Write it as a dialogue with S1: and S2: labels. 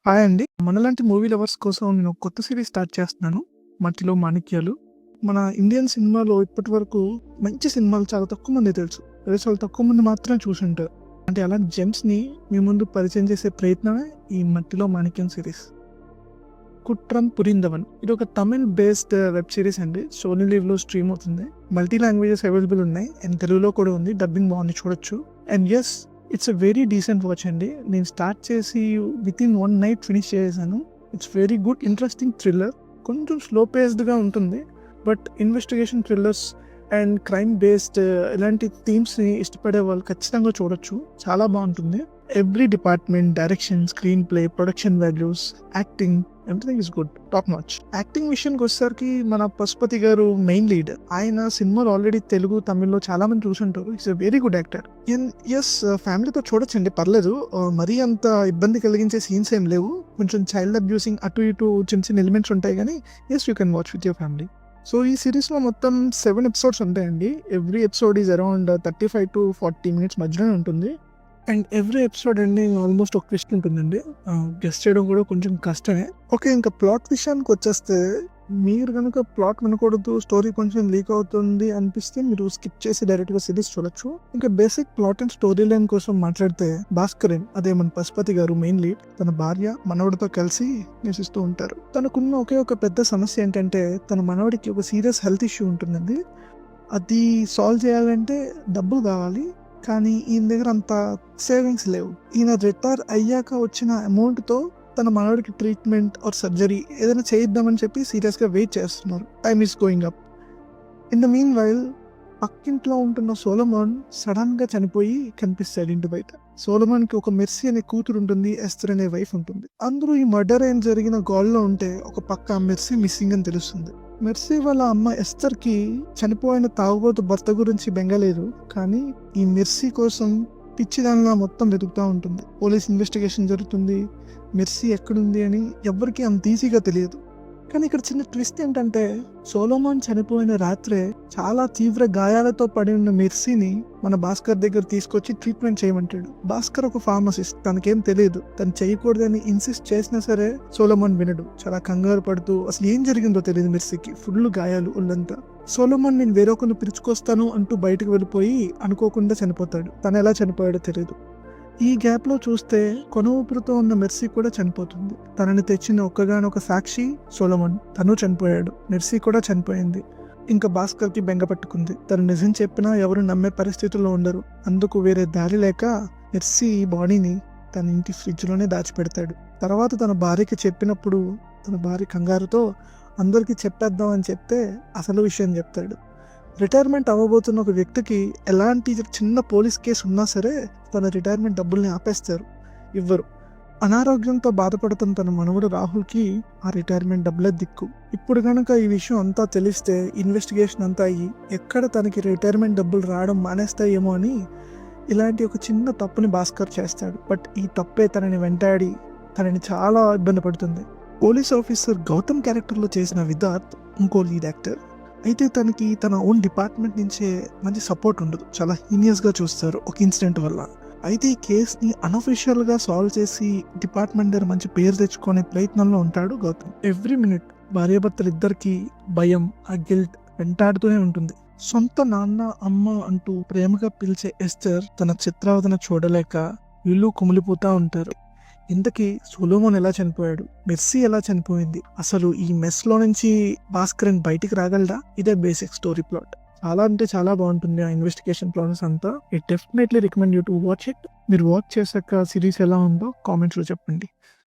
S1: Hi అండి. మనలాంటి movie lovers కోసం నేను ఒక కొత్త సీరీస్ స్టార్ట్ చేస్తున్నాను. 'మట్టిలో మాణిక్యాలు'. మన ఇండియన్ సినిమాలో ఇప్పటివరకు మంచి సినిమాలు చాలా తక్కువ మందికి తెలుసు. చాలా తక్కువ మంది మాత్రమే చూసుంటారు. అంటే అలాంటి జెమ్స్‌ని మీ ముందు పరిచయం చేసే ప్రయత్నమే ఈ 'మట్టిలో మాణిక్యం' సిరీస్. 'కుట్రం పురిందవన్' ఇది ఒక తమిళ్ బేస్డ్ వెబ్ సిరీస్ అండి. సోనీ లివ్‌లో స్ట్రీమ్ అవుతుంది. మల్టీ లాంగ్వేజెస్ అవైలబుల్ ఉన్నాయి అండ్ తెలుగులో కూడా ఉంది. డబ్బింగ్ బాగుంది, చూడొచ్చు. And yes, it's a very decent watch అండి. నేను స్టార్ట్ చేసి వితిన్ 1 నైట్ ఫినిష్ చేసేసాను. It's very good, interesting thriller. కొంచెం స్లో పేస్డ్గా ఉంటుంది, but investigation thrillers and crime based ఇలాంటి థీమ్స్ని ఇష్టపడే వాళ్ళు ఖచ్చితంగా చూడొచ్చు. చాలా బాగుంటుంది. Every department, direction, screen play, production values, acting, everything is good, top notch. Acting విషయానికి వచ్చేసరికి మన పశుపతి గారు మెయిన్ లీడ్. ఆయన సినిమాలు ఆల్రెడీ తెలుగు, తమిళ్లో చాలా మంది చూసుంటారు. It's a very good actor. Yes, ఫ్యామిలీతో చూడొచ్చండి, పర్లేదు. మరీ అంత ఇబ్బంది కలిగించే సీన్స్ ఏం లేవు. కొంచెం చైల్డ్ అబ్యూసింగ్ అటు ఇటు చిన్న చిన్న ఎలిమెంట్స్ ఉంటాయి, కానీ yes, you can watch with your family. So ఈ సిరీస్లో మొత్తం 7 ఎపిసోడ్స్ ఉంటాయండి. Every episode is around 35 to 40 minutes మధ్యలో ఉంటుంది. అండ్ ఎవ్రీ ఎపిసోడ్ అండి ఆల్మోస్ట్ ఒక ట్విస్ట్ ఉంటుందండి. గెస్ట్ చేయడం కూడా కొంచెం కష్టమే. ఓకే, ఇంకా ప్లాట్ విషయానికి వచ్చేస్తే, మీరు కనుక ప్లాట్ వినకూడదు, స్టోరీ కొంచెం లీక్ అవుతుంది అనిపిస్తే మీరు స్కిప్ చేసి డైరెక్ట్గా సిరీస్ చూడొచ్చు. ఇంకా basic plot and story line కోసం మాట్లాడితే, భాస్కరన్, అదే మన పశుపతి గారు మెయిన్ లీడ్, తన భార్య మనవడితో కలిసి నివసిస్తూ ఉంటారు. తనకున్న ఒకే ఒక పెద్ద సమస్య ఏంటంటే, తన మనవడికి ఒక సీరియస్ హెల్త్ ఇష్యూ ఉంటుందండి. అది సాల్వ్ చేయాలంటే డబ్బులు కావాలి, కానీ ఈయన దగ్గర అంత సేవింగ్స్ లేవు. ఈయన రిటైర్ అయ్యాక వచ్చిన అమౌంట్తో తన మనవడికి ట్రీట్మెంట్ ఆర్ సర్జరీ ఏదైనా చేయిద్దామని చెప్పి సీరియస్గా వెయిట్ చేస్తున్నారు. Time is going up. In the mean while పక్కింట్లో ఉంటున్న సోలమన్ సడన్గా చనిపోయి కనిపిస్తాడు ఇంటి బయట. సోలమన్కి ఒక మెర్సీ అనే కూతురు ఉంటుంది, ఎస్తర్ అనే వైఫ్ ఉంటుంది. అందరూ ఈ మర్డర్ అయిన జరిగిన గోల్లో ఉంటే, ఒక పక్క మెర్సీ మిస్సింగ్ అని తెలుస్తుంది. మెర్సీ వాళ్ళ అమ్మ ఎస్తర్కి చనిపోయిన తాగుబోతు భర్త గురించి బెంగలేదు, కానీ ఈ మెర్సీ కోసం పిచ్చిదానిలా మొత్తం వెతుకుతూ ఉంటుంది. పోలీస్ ఇన్వెస్టిగేషన్ జరుగుతుంది. మెర్సీ ఎక్కడుంది అని ఎవ్వరికీ అంత ఈజీగా తెలియదు. కానీ ఇక్కడ చిన్న ట్విస్ట్ ఏంటంటే, సోలోమాన్ చనిపోయిన రాత్రే చాలా తీవ్ర గాయాలతో పడి ఉన్న మెర్సీని మన భాస్కర్ దగ్గర తీసుకొచ్చి ట్రీట్మెంట్ చేయమంటాడు. భాస్కర్ ఒక ఫార్మసిస్ట్, తనకేం తెలియదు. తను చేయకూడదని ఇన్సిస్ట్ చేసినా సరే సోలోమాన్ వినడు. చాలా కంగారు పడుతూ, అసలు ఏం జరిగిందో తెలియదు మెర్సీకి, ఫుల్ గాయాలు ఒళ్ళంతా. సోలోమాన్ నేను వేరొకరిని పిలుచుకొస్తాను అంటూ బయటకు వెళ్ళిపోయి అనుకోకుండా చనిపోతాడు. తను ఎలా చనిపోయాడో తెలియదు. ఈ గ్యాప్లో చూస్తే కొన ఊపిరితో ఉన్న మెర్సీ కూడా చనిపోతుంది. తనని తెచ్చిన ఒక్కగానొక సాక్షి సోలమన్, తను చనిపోయాడు. మెర్సీ కూడా చనిపోయింది. ఇంకా భాస్కర్కి బెంగ పట్టుకుంది. తను నిజం చెప్పినా ఎవరు నమ్మే పరిస్థితుల్లో ఉండరు. అందుకు వేరే దారి లేక మెర్సీ బాడీని తన ఇంటి ఫ్రిడ్జ్లోనే దాచిపెడతాడు. తర్వాత తన భార్యకి చెప్పినప్పుడు, తన భార్య కంగారుతో అందరికీ చెప్పేద్దాం అని చెప్తే అసలు విషయం చెప్తాడు. రిటైర్మెంట్ అవ్వబోతున్న ఒక వ్యక్తికి ఎలాంటి చిన్న పోలీస్ కేసు ఉన్నా సరే తన రిటైర్మెంట్ డబ్బుల్ని ఆపేస్తారు, ఇవ్వరు. అనారోగ్యంతో బాధపడుతున్న తన మనవడు రాహుల్కి ఆ రిటైర్మెంట్ డబ్బులే దిక్కు. ఇప్పుడు కనుక ఈ విషయం అంతా తెలిస్తే, ఇన్వెస్టిగేషన్ అంతా అయ్యి ఎక్కడ తనకి రిటైర్మెంట్ డబ్బులు రావడం మానేస్తాయేమో అని ఇలాంటి ఒక చిన్న తప్పుని భాస్కర్ చేస్తాడు. బట్ ఈ తప్పే తనని వెంటాడి తనని చాలా ఇబ్బంది పడుతుంది. పోలీస్ ఆఫీసర్ గౌతమ్ క్యారెక్టర్లో చేసిన విదార్థ్ ఇంకో లీడ్ యాక్టర్. అయితే తనకి తన ఓన్ డిపార్ట్మెంట్ నుంచే మంచి సపోర్ట్ ఉండదు. చాలా హీనియస్గా చూస్తారు ఒక ఇన్సిడెంట్ వల్ల. అయితే ఈ కేసుని అన్అఫీషియల్గా సాల్వ్ చేసి డిపార్ట్మెంట్ దగ్గర మంచి పేరు తెచ్చుకునే ప్రయత్నంలో ఉంటాడు గౌతమ్. ఎవ్రీ మినిట్ భార్యాభర్తలు ఇద్దరికి భయం, ఆ గిల్ట్ వెంటాడుతూనే ఉంటుంది. సొంత నాన్న, అమ్మ అంటూ ప్రేమగా పిలిచే ఎస్తర్ తన చిత్రావదన చూడలేక వీళ్ళు కుమిలిపోతూ ఉంటారు. ఇంతకీ సోలోమోన్ ఎలా చనిపోయాడు, మెర్సీ ఎలా చనిపోయింది, అసలు ఈ మెస్ లో నుంచి భాస్కరన్ బయటికి రాగలడా? ఇదే బేసిక్ స్టోరీ ప్లాట్. చాలా అంటే చాలా బాగుంటుంది ఆ ఇన్వెస్టిగేషన్ ప్రాసెస్ అంతా. It definitely recommend you to watch it. మీరు వాచ్ చేశాక సిరీస్ ఎలా ఉందో కామెంట్స్లో చెప్పండి.